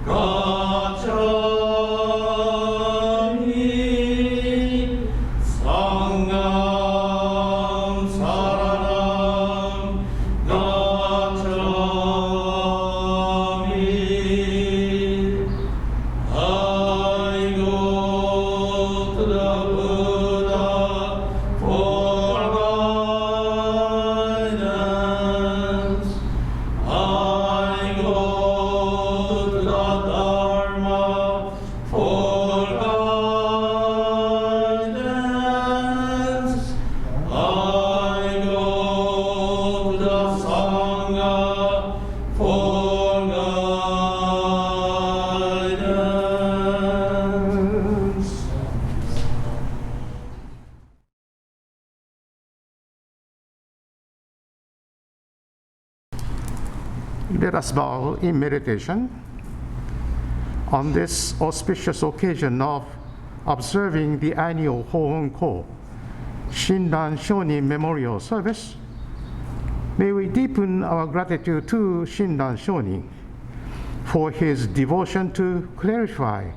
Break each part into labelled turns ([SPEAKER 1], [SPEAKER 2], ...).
[SPEAKER 1] Gathas Let us bow in meditation on this auspicious occasion of observing the annual Hoonko Shinran Shonin Memorial Service. May we deepen our gratitude to Shinran Shonin for his devotion to clarify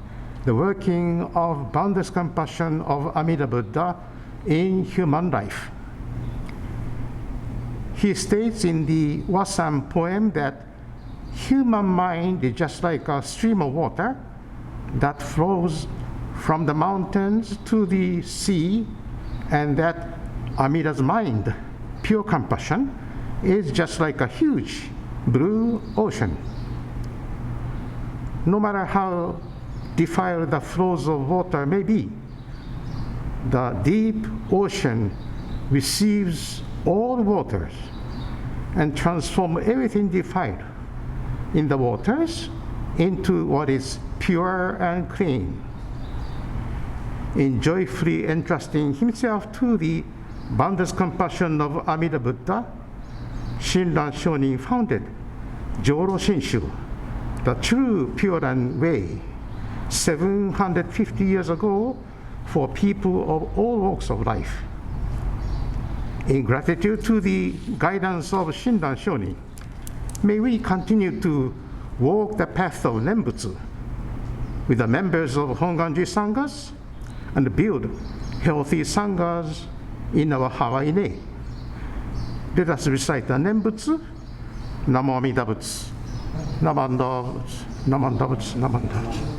[SPEAKER 1] the working of boundless compassion of Amida Buddha in human life. He states in the Wasam poem that human mind is just like a stream of water that flows from the mountains to the sea, and that Amida's mind, pure compassion, is just like a huge blue ocean. No matter how defiled the flows of water may be, the deep ocean receives all waters and transforms everything defiled in the waters into what is pure and clean. In joyfully entrusting himself to the boundless compassion of Amida Buddha, Shinran Shonin founded Joro Shinshu, the true Pure Land way, 750 years ago for people of all walks of life. In gratitude to the guidance of Shinran Shonin, may we continue to walk the path of Nembutsu with the members of Hongwanji Sanghas and build healthy Sanghas in our Hawaii. Let us recite the Nembutsu. Namo Amida Butsu. Namanda Butsu. Namanda Butsu. Namanda Butsu.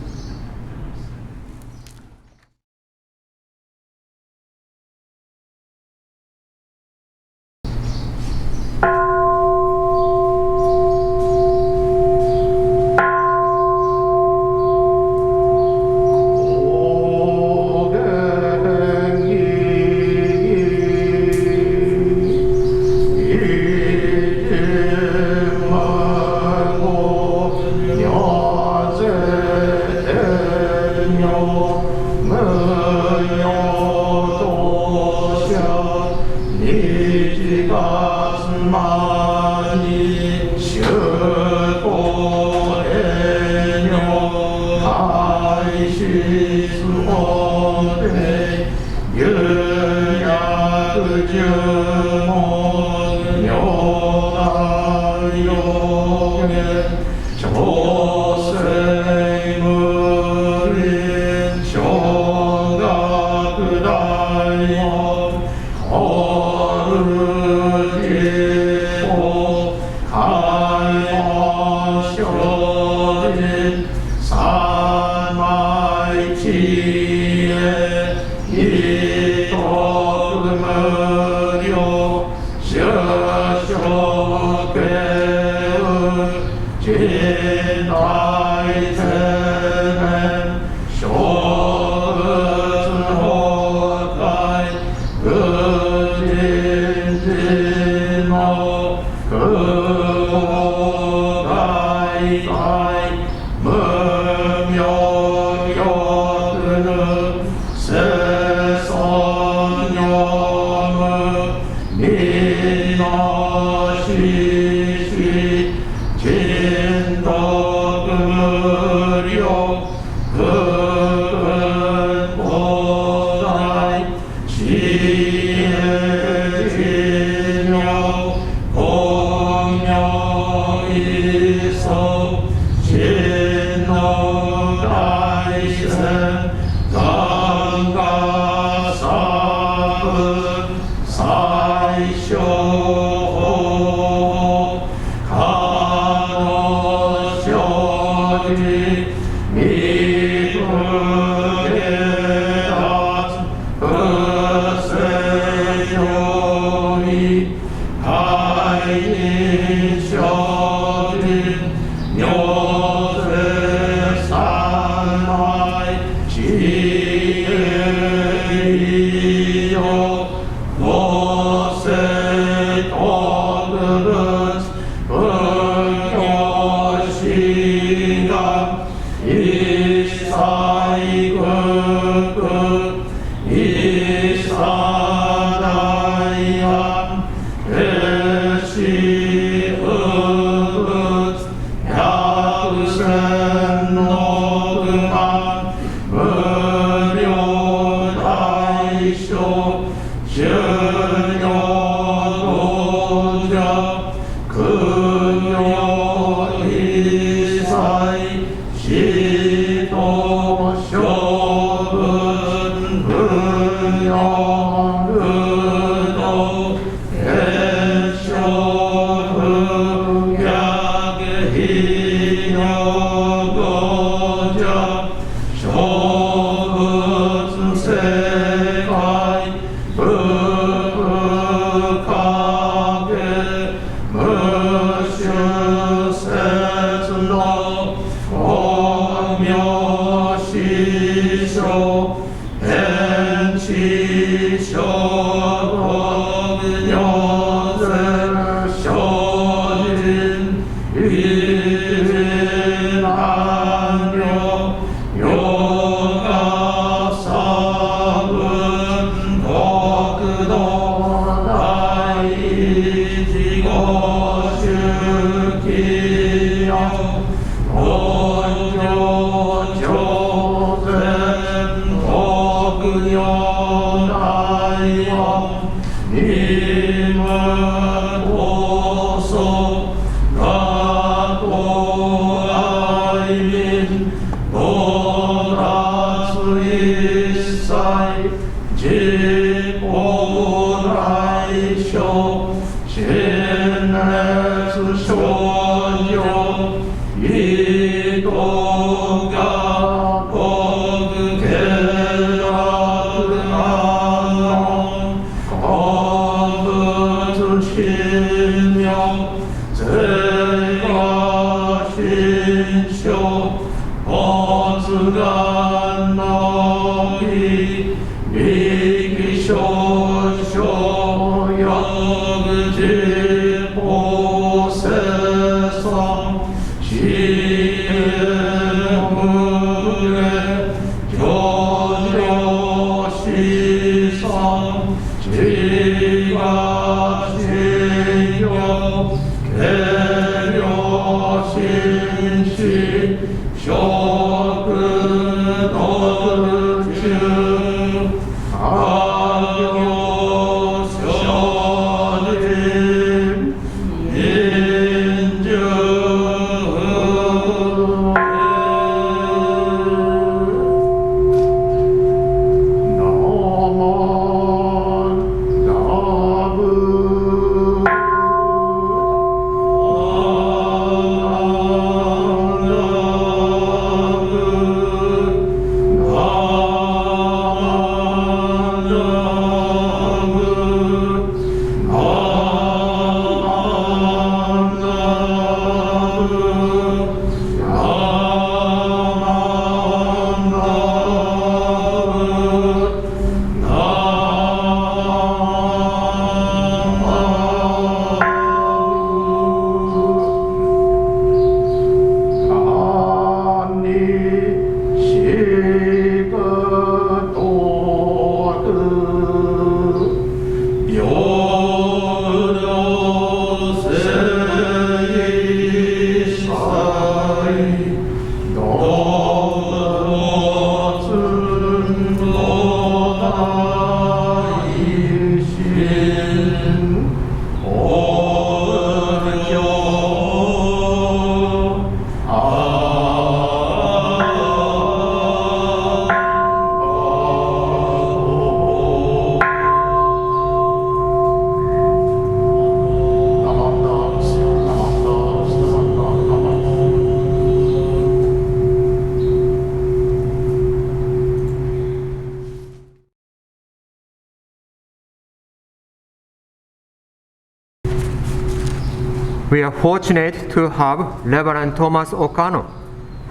[SPEAKER 2] We are fortunate to have Reverend Thomas Okano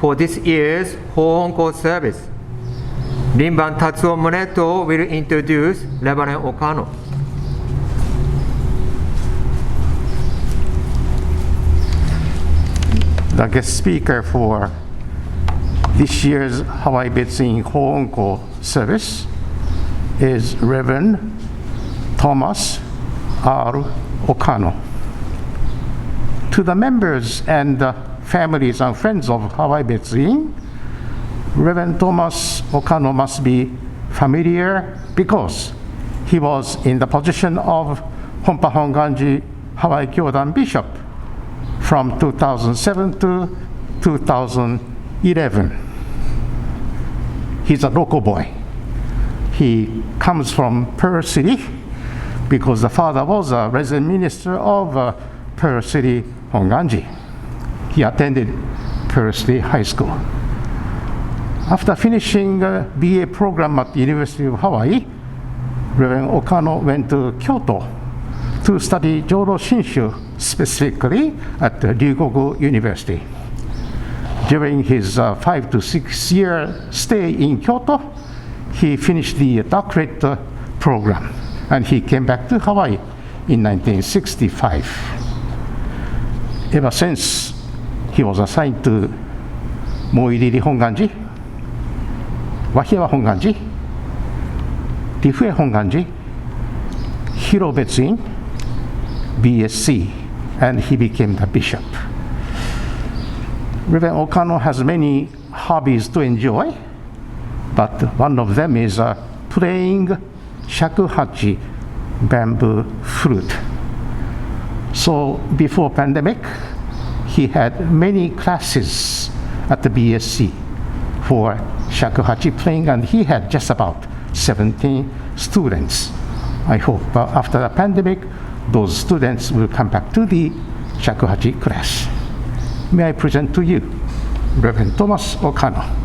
[SPEAKER 2] for this year's Hoonko service. Rinban Tatsuo Moneto will introduce Reverend Okano.
[SPEAKER 1] The guest speaker for this year's Hawaii Betsuin Hoonko service is Reverend Thomas R. Okano. To the members and families and friends of Hawaii Betsuin, Reverend Thomas Okano must be familiar because he was in the position of Honpa Hongwanji Hawaii Kyodan Bishop from 2007 to 2011. 11. He's a local boy. He comes from Pearl City because the father was a resident minister of Pearl City, Hongwanji. He attended Pearl City High School. After finishing a BA program at the University of Hawaii, Reverend Okano went to Kyoto to study Jodo Shinshu, specifically at the Ryugoku University. During his 5 to 6 year stay in Kyoto, he finished the doctorate program, and he came back to Hawaii in 1965. Ever since, he was assigned to Moiriri Hongwanji, Wahiawa Hongwanji, Rifue Hongwanji, Hiro Betsuin, BSC, and he became the bishop. Reverend Okano has many hobbies to enjoy, but one of them is playing shakuhachi, bamboo flute. So before pandemic, he had many classes at the BSC for shakuhachi playing, and he had just about 17 students. I hope after the pandemic, those students will come back to the shakuhachi class. May I present to you Reverend Thomas Okano.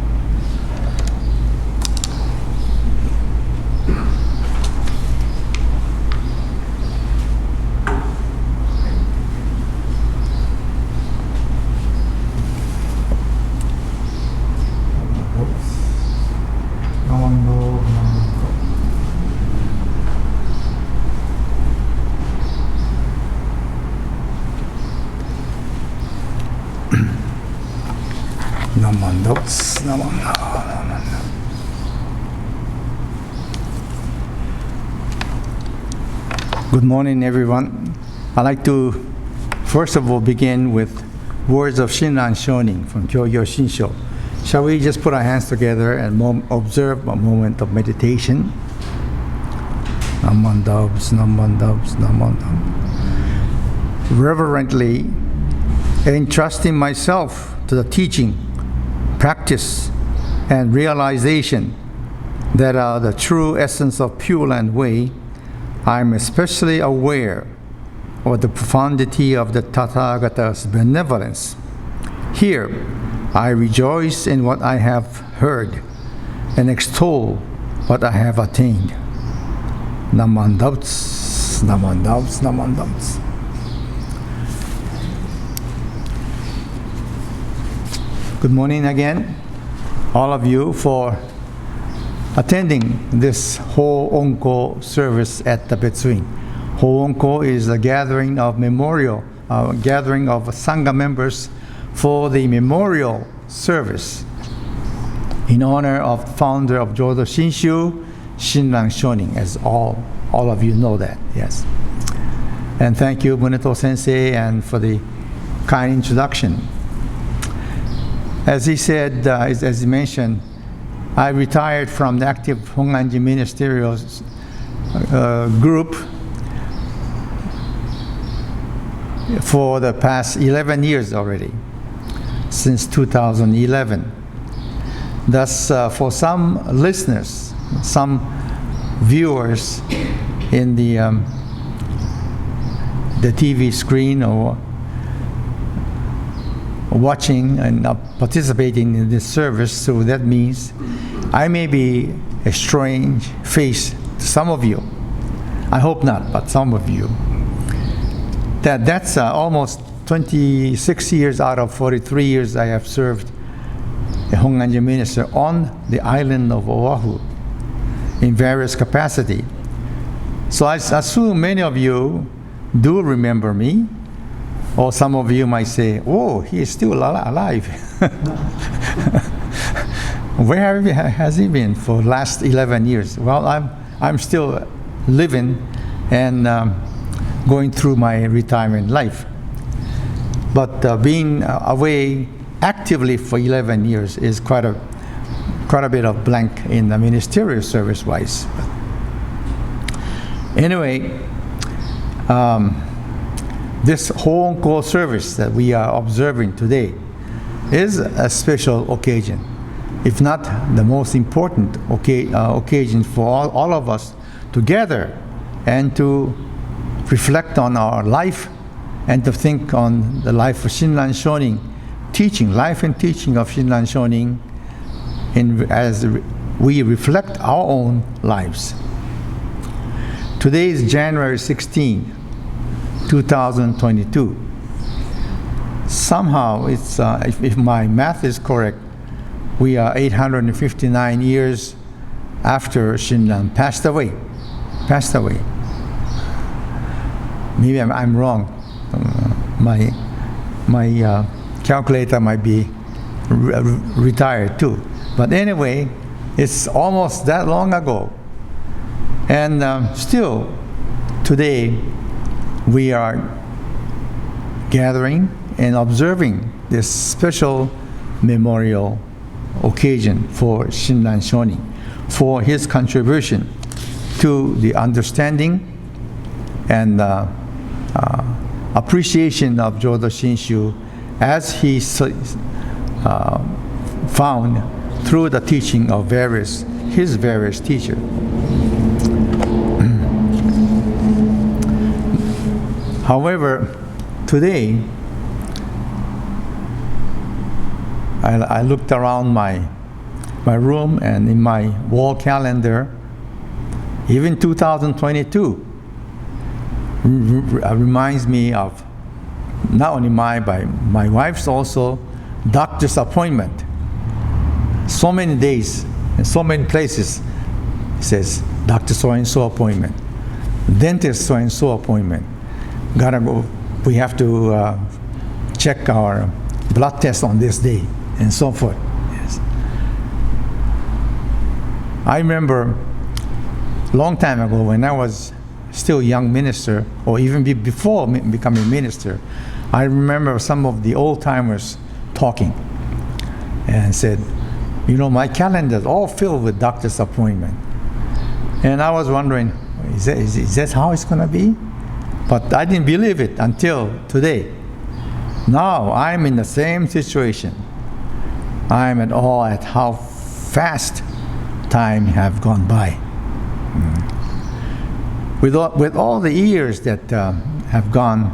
[SPEAKER 3] Good morning, everyone. I'd like to first of all begin with words of Shinran Shonin from Kyogyo Shinsho. Shall we just put our hands together and observe a moment of meditation? Naman Dabs, Naman Dabs, Naman Dabs. Reverently entrusting myself to the teaching, practice, and realization that are the true essence of Pure Land Way, I am especially aware of the profundity of the Tathagata's benevolence. Here, I rejoice in what I have heard and extol what I have attained. Naman Dabs, Naman Dabs, Naman Dabs. Good morning again, all of you, for attending this Hoonko service at the Betsuin. Hoonko is a gathering of gathering of Sangha members for the memorial service in honor of the founder of Jodo Shinshu, Shinran Shonin, as all of you know that, yes. And thank you, Muneto Sensei, and for the kind introduction. As he said, as he mentioned, I retired from the active Hongwanji ministerial group for the past 11 years already, since 2011. Thus, for some listeners, some viewers in the TV screen or watching and participating in this service, so that means I may be a strange face to some of you. I hope not, but some of you. That's almost 26 years out of 43 years I have served a Hongwanji minister on the island of Oahu in various capacity. So I assume many of you do remember me, or some of you might say, "Oh, he is still alive." Where has he been for the last 11 years? Well, I'm still living and going through my retirement life. But being away actively for 11 years is quite a bit of blank in the ministerial service-wise. Anyway, this Hoonko service that we are observing today is a special occasion, if not the most important occasion for all of us to gather and to reflect on our life and to think on the life of Shinran Shonin, teaching, life and teaching of Shinran Shonin as we reflect our own lives. Today is January 16, 2022. Somehow, it's, if my math is correct, we are 859 years after Shinran passed away. Maybe I'm wrong. My calculator might be retired too. But anyway, it's almost that long ago. And still, today, we are gathering and observing this special memorial occasion for Shinran Shonin, for his contribution to the understanding and appreciation of Jodo Shinshu as he found through the teaching of his various teachers. However, today, I looked around my room and in my wall calendar. Even 2022 reminds me of not only my wife's also doctor's appointment. So many days and so many places it says Dr. So-and-so appointment, dentist so-and-so appointment. Gotta go. We have to check our blood test on this day and so forth. Yes. I remember a long time ago when I was still a young minister, or even before becoming minister, I remember some of the old timers talking and said, you know, my calendar is all filled with doctor's appointment. And I was wondering, is that how it's going to be? But I didn't believe it until today. Now I'm in the same situation. I'm at awe at how fast time have gone by. With all the years that have gone,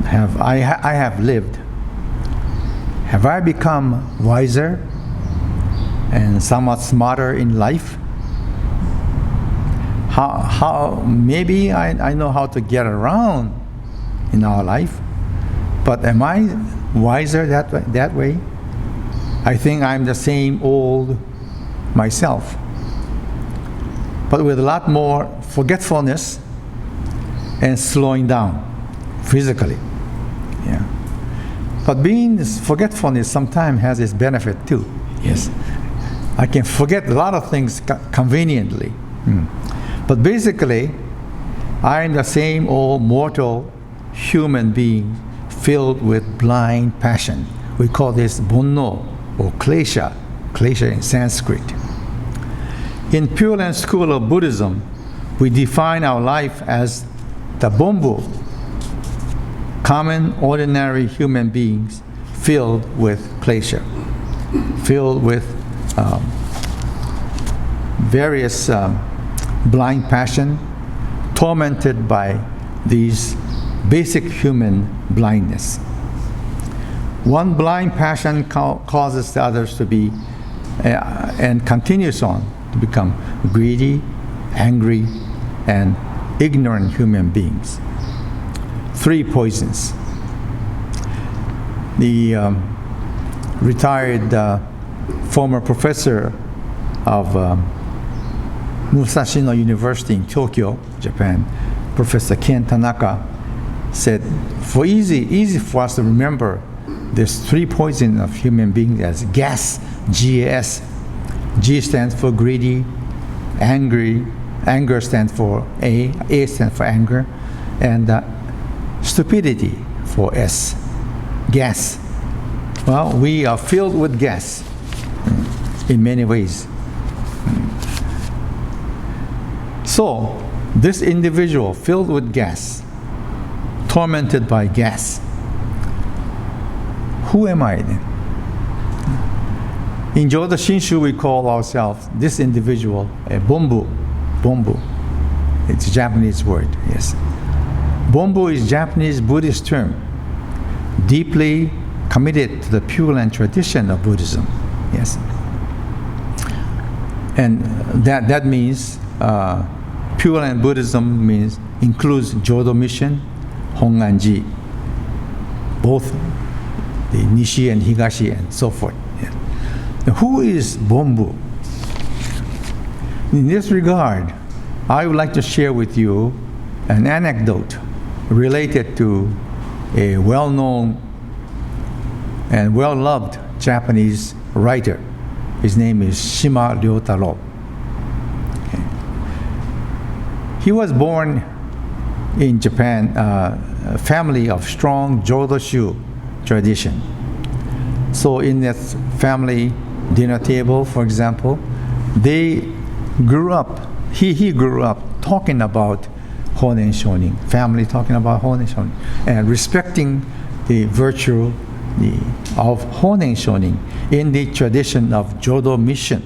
[SPEAKER 3] I have lived, have I become wiser and somewhat smarter in life? How maybe I know how to get around in our life, but am I wiser that way? I think I'm the same old myself, but with a lot more forgetfulness and slowing down physically. Yeah. But this forgetfulness sometimes has its benefit too. Yes. I can forget a lot of things conveniently. But basically, I'm the same old mortal human being filled with blind passion. We call this bonno or klesha in Sanskrit. In Pure Land School of Buddhism, we define our life as the bonbo, common, ordinary human beings filled with klesha, filled with various blind passion, tormented by these basic human blindness. One blind passion causes the others to be and continues on to become greedy, angry, and ignorant human beings. 3 poisons. The retired former professor of Musashino University in Tokyo, Japan, Professor Ken Tanaka, said, for easy for us to remember there's 3 poisons of human beings as gas, G-A-S. G stands for greedy, angry, anger stands for A stands for anger, and stupidity for S, gas. Well, we are filled with gas in many ways. So, this individual filled with gas, tormented by gas, who am I then? In Jodo Shinshu, we call ourselves, this individual, a Bonbu. Bonbu. It's a Japanese word, yes. Bonbu is Japanese Buddhist term, deeply committed to the Pure Land tradition of Buddhism, yes. And that means Pure Land Buddhism includes Jodo mission, Hongwanji, both the Nishi and Higashi and so forth. Yeah. Now, who is Bonbu? In this regard, I would like to share with you an anecdote related to a well-known and well-loved Japanese writer. His name is Shima Ryotaro. Okay. He was born in Japan, a family of strong Jodoshu tradition. So in that family dinner table, for example, they grew up, he grew up talking about Honen Shonin, family talking about Honen Shonin, and respecting the virtue of Honen Shonin in the tradition of Jodo mission.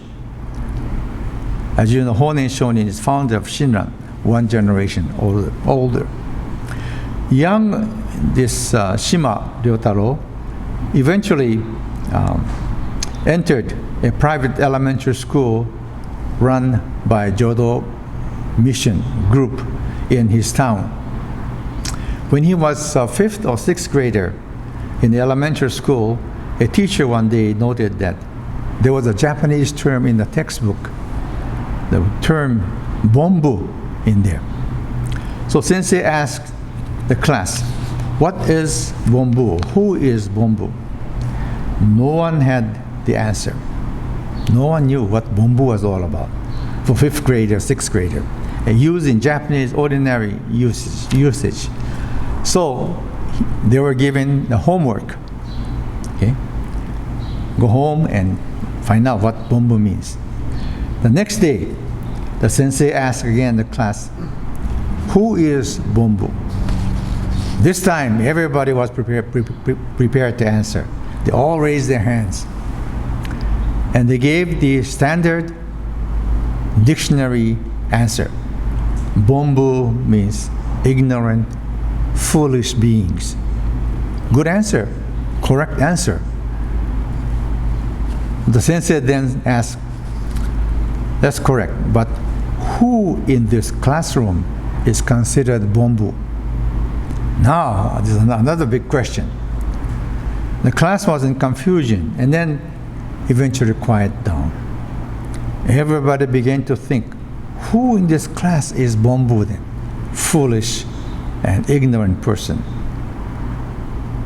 [SPEAKER 3] As you know, Honen Shonin is founder of Shinran, one generation older. This Shima Ryotaro eventually entered a private elementary school run by Jodo mission group in his town. When he was a 5th or 6th grader in the elementary school, a teacher one day noted that there was a Japanese term in the textbook, the term Bonbu in there. So sensei asked the class, what is Bonbu? Who is Bonbu? No one had the answer. No one knew what Bonbu was all about for 5th grader, 6th grader, used in Japanese ordinary usage. So they were given the homework. Okay, go home and find out what Bonbu means. The next day, the sensei asked again the class, who is Bonbu? This time, everybody was prepared to answer. They all raised their hands. And they gave the standard dictionary answer. Bonbu means ignorant, foolish beings. Good answer, correct answer. The sensei then asked, that's correct, but who in this classroom is considered Bonbu? Now, this is another big question. The class was in confusion and then eventually quieted down. Everybody began to think, who in this class is Bonbu then? Foolish and ignorant person.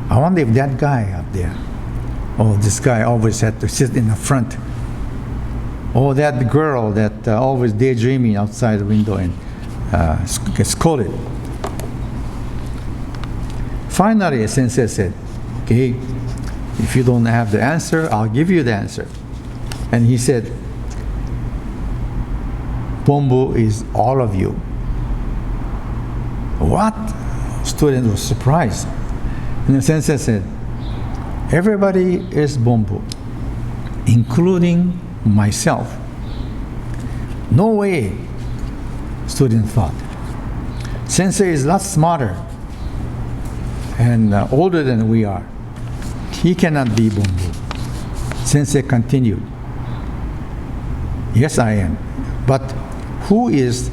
[SPEAKER 3] I wonder if that guy up there, this guy always had to sit in the front. That girl that always daydreaming outside the window and gets scolded. Finally, a sensei said, okay, if you don't have the answer, I'll give you the answer. And he said, Bonbu is all of you. What? Student was surprised. And the sensei said, everybody is Bonbu, including myself. No way, student thought. Sensei is a lot smarter and older than we are. He cannot be Bonbu. Sensei continued, yes, I am. But who is,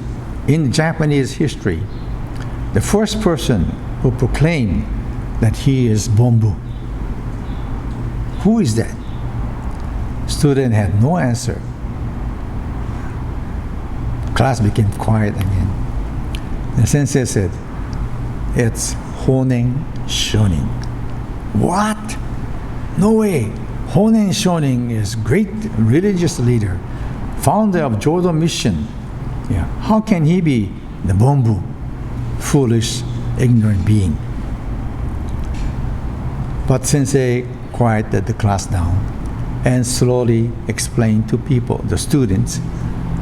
[SPEAKER 3] in Japanese history, the first person who proclaimed that he is Bonbu? Who is that? Student had no answer. Class became quiet again. The sensei said, it's Honen Shonin. What? No way. Honen Shonin is great religious leader, founder of Jodo mission. Yeah. How can he be the Bonbu, foolish, ignorant being? But sensei quieted the class down and slowly explained to people, the students,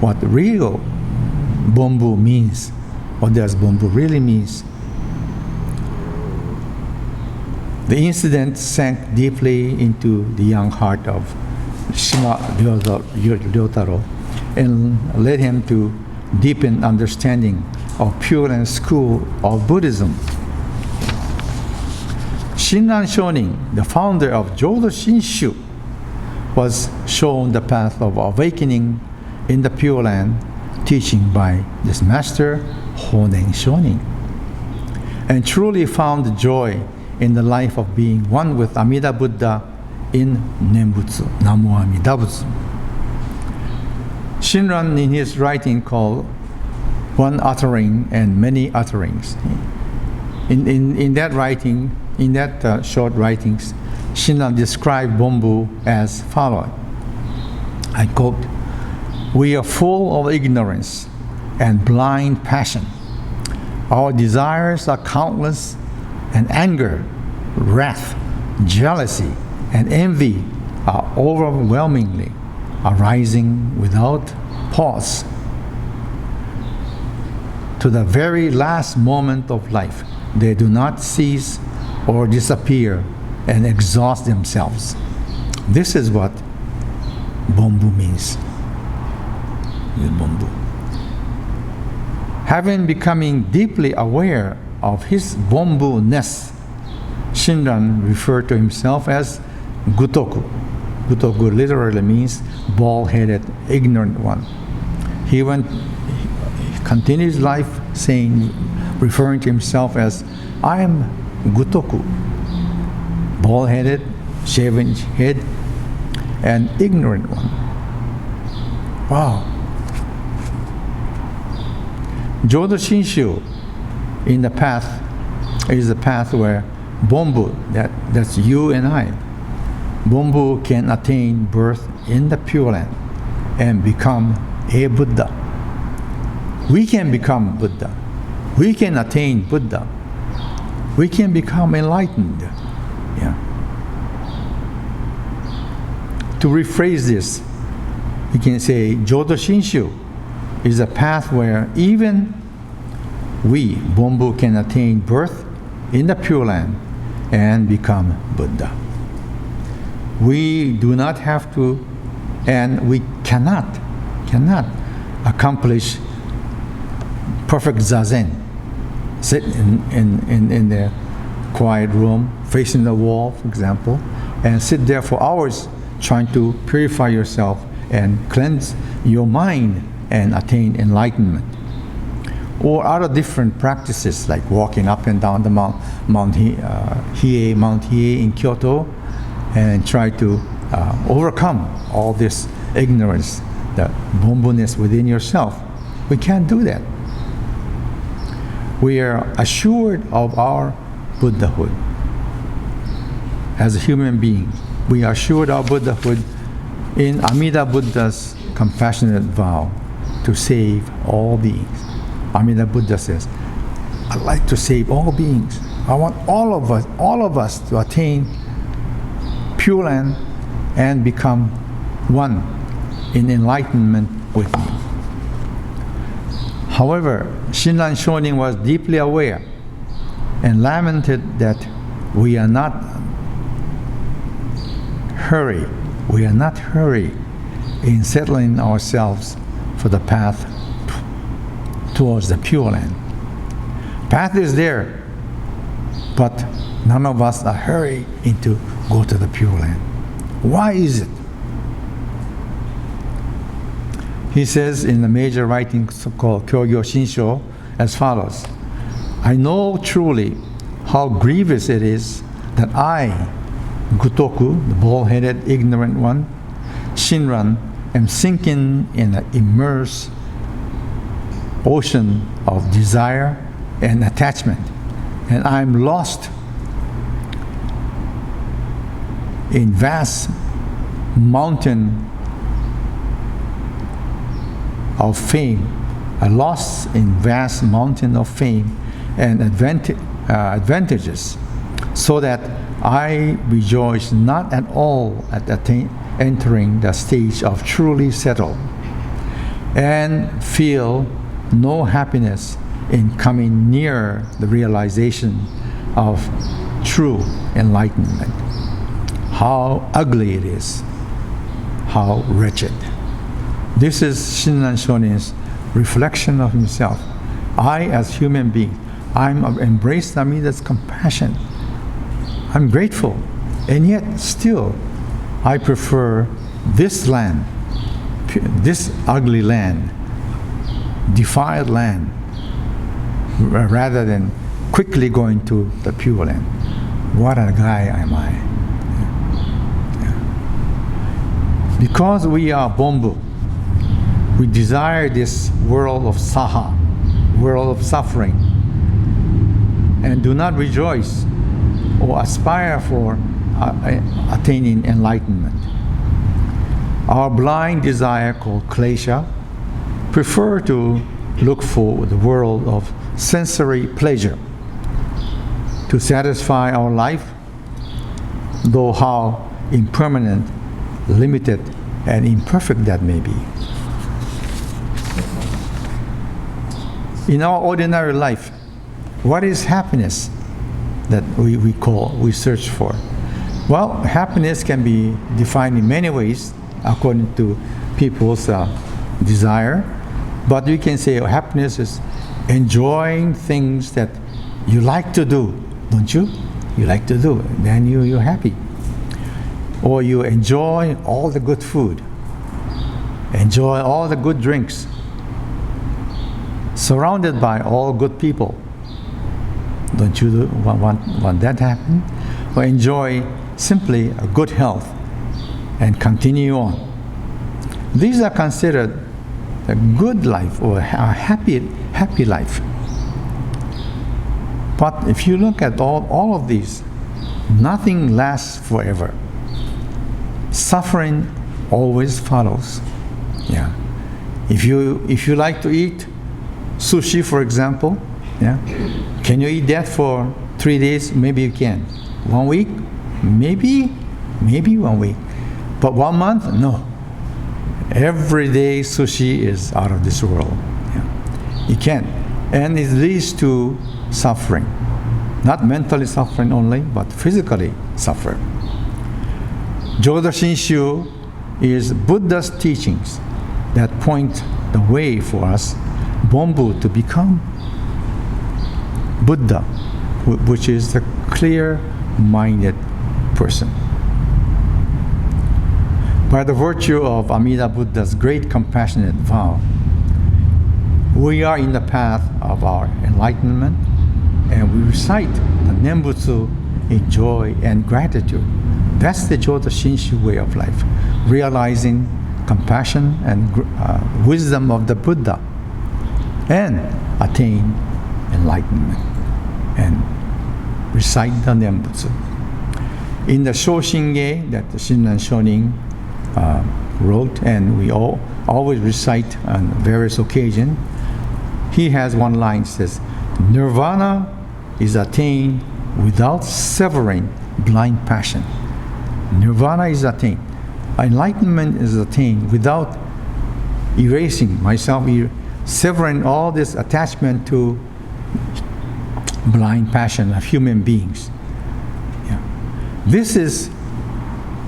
[SPEAKER 3] what real Bonbu means. What does Bonbu really means? The incident sank deeply into the young heart of Shima Ryotaro and led him to deepen understanding of Pure Land school of Buddhism. Shinran Shonin, the founder of Jodo Shinshu, was shown the path of awakening in the Pure Land, teaching by this master, Honen Shonin, and truly found joy in the life of being one with Amida Buddha in Nembutsu, NAMO AMIDA BUTSU. Shinran, in his writing called One Uttering and Many Utterings, in that writing, in that short writings, Shinran described Bonbu as follows. I quote, "We are full of ignorance and blind passion. Our desires are countless, and anger, wrath, jealousy, and envy are overwhelmingly arising without pause. To the very last moment of life, they do not cease or disappear and exhaust themselves." This is what Bonbu means. Bonbu. Having becoming deeply aware of his Bonbu-ness, Shinran referred to himself as Gutoku. Gutoku literally means bald-headed, ignorant one. He continued his life referring to himself as, "I am Gutoku," bald-headed, shaven head, and ignorant one. Wow. Jodo Shinshu in the path is the path where Bonbu, that's you and I, Bonbu can attain birth in the Pure Land and become a Buddha. We can become Buddha. We can attain Buddha. We can become enlightened. Yeah. To rephrase this, we can say Jodo Shinshu is a path where even we, Bonbu, can attain birth in the Pure Land and become Buddha. We do not have to, and we cannot accomplish perfect zazen. Sit in the quiet room, facing the wall, for example, and sit there for hours trying to purify yourself and cleanse your mind and attain enlightenment. Or other different practices like walking up and down the Mount Hiei in Kyoto, and try to overcome all this ignorance, the Bonbu-ness within yourself. We can't do that. We are assured of our Buddhahood as a human being. We are assured of Buddhahood in Amida Buddha's compassionate vow to save all beings. Amida Buddha says, "I'd like to save all beings. I want all of us to attain Pure Land and become one in enlightenment with me." However, Shinran Shonin was deeply aware and lamented that we are not hurry in settling ourselves for the path towards the Pure Land. Path is there, but none of us are hurrying to go to the Pure Land. Why is it? He says in the major writing called Kyogyo Shinsho as follows: "I know truly how grievous it is that I, Gutoku, the bald-headed, ignorant one, Shinran, am sinking in an immersed ocean of desire and attachment, and I'm lost in vast mountain of fame, and advantages, so that I rejoice not at all at entering the stage of truly settled, and feel no happiness in coming near the realization of true enlightenment." How ugly it is. how wretched. This is Shinran Shonin's reflection of himself. I, as human being, I'm embraced Amida's compassion. I'm grateful, and yet still, I prefer this land, this ugly land, defiled land, rather than quickly going to the pure land. What a guy am I. Yeah. Because we are Bonbu, we desire this world of Saha, world of suffering, and do not rejoice or aspire for attaining enlightenment. Our blind desire called klesha prefer to look for the world of sensory pleasure to satisfy our life, though how impermanent, limited, and imperfect that may be. In our ordinary life, what is happiness that we search for? Well, happiness can be defined in many ways according to people's desire, but we can say happiness is enjoying things that you like to do, don't you? You like to do, then you're happy. Or you enjoy all the good food, enjoy all the good drinks, surrounded by all good people. Don't you want that to happen? Or enjoy simply a good health and continue on. These are considered a good life or a happy life. But if you look at all of these, nothing lasts forever. Suffering always follows. Yeah. If you like to eat sushi, for example, yeah, can you eat that for 3 days? Maybe you can. 1 week? Maybe 1 week. But 1 month? No. Every day sushi is out of this world. Yeah. You can't. And it leads to suffering. Not mentally suffering only, but physically suffering. Jodo Shinshu is Buddha's teachings that point the way for us, Bonbu, to become Buddha, which is the clear-minded person. By the virtue of Amida Buddha's great compassionate vow, we are in the path of our enlightenment, and we recite the Nembutsu in joy and gratitude. That's the Jodo Shinshu way of life, realizing compassion and wisdom of the Buddha, and attain enlightenment, and recite the Nembutsu. In the Shoshinge that the Shinran Shonin wrote, and we always recite on various occasions, he has one line that says, Nirvana is attained without severing blind passion. Nirvana is attained. Enlightenment is attained without erasing myself, severing all this attachment to blind passion of human beings. Yeah. This is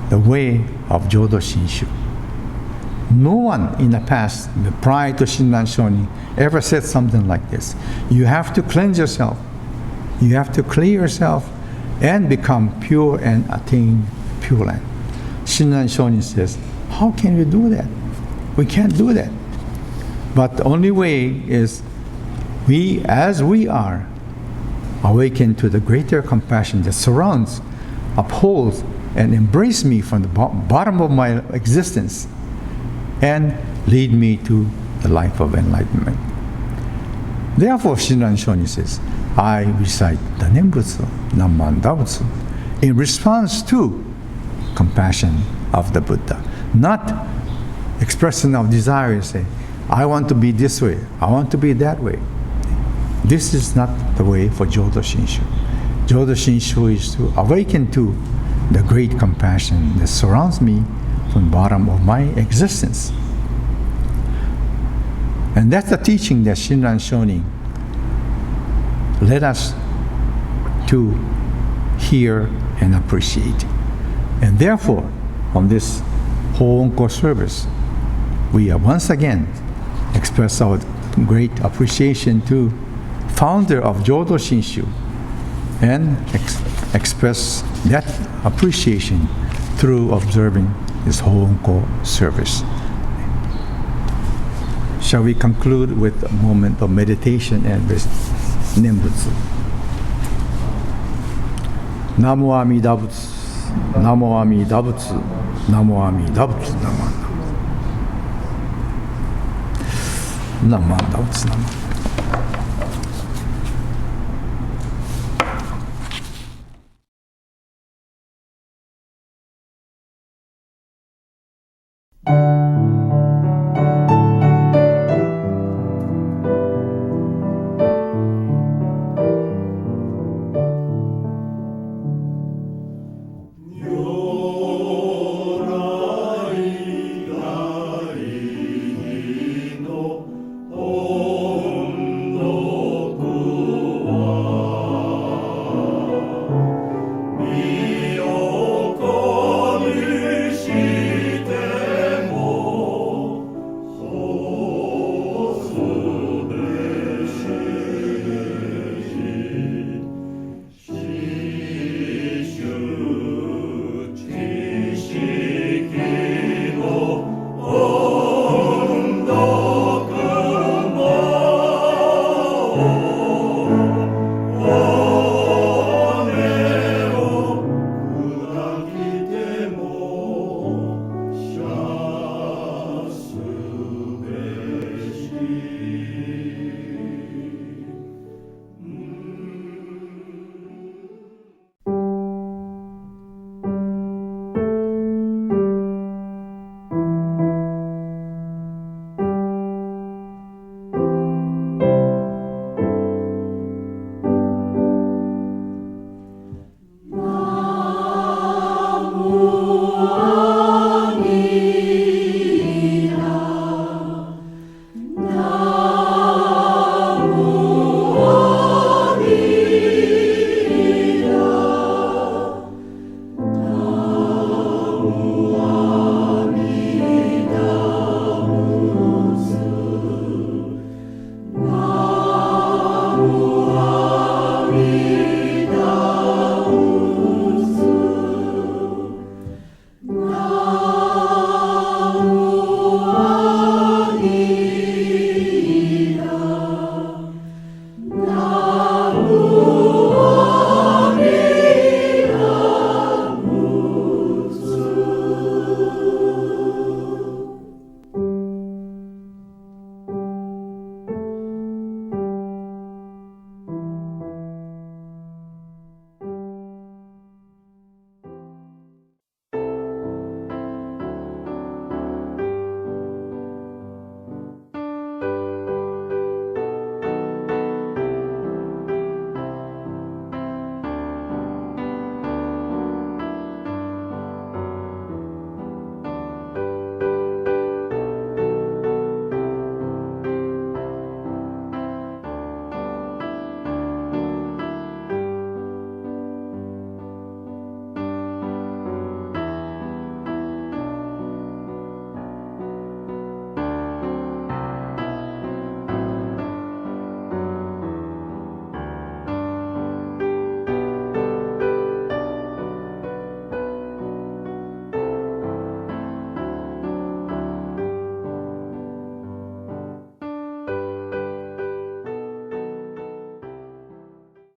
[SPEAKER 3] the way of Jodo Shinshu. No one in the past, prior to Shinran Shonin, ever said something like this. You have to cleanse yourself. You have to clear yourself and become pure and attain Pure Land. Shinran Shonin says, how can we do that? We can't do that. But the only way is we, as we are, awaken to the greater compassion that surrounds, upholds, and embrace me from the bottom of my existence and lead me to the life of enlightenment. Therefore, Shinran Shonin says, I recite the Nembutsu, Namman Dabutsu, in response to compassion of the Buddha. Not expression of desire, say, I want to be this way, I want to be that way. This is not the way for Jodo Shinshu. Jodo Shinshu is to awaken to the great compassion that surrounds me from the bottom of my existence. And that's the teaching that Shinran Shonin led us to hear and appreciate. And therefore, on this Hoonko service, we once again express our great appreciation to founder of Jodo Shinshu and express that appreciation through observing this Hoonko service. Shall we conclude with a moment of meditation and Nembutsu? Namo AMIDA BUTSU, Namo AMIDA BUTSU, Namo AMIDA BUTSU, Namo AMIDA BUTSU, Namo.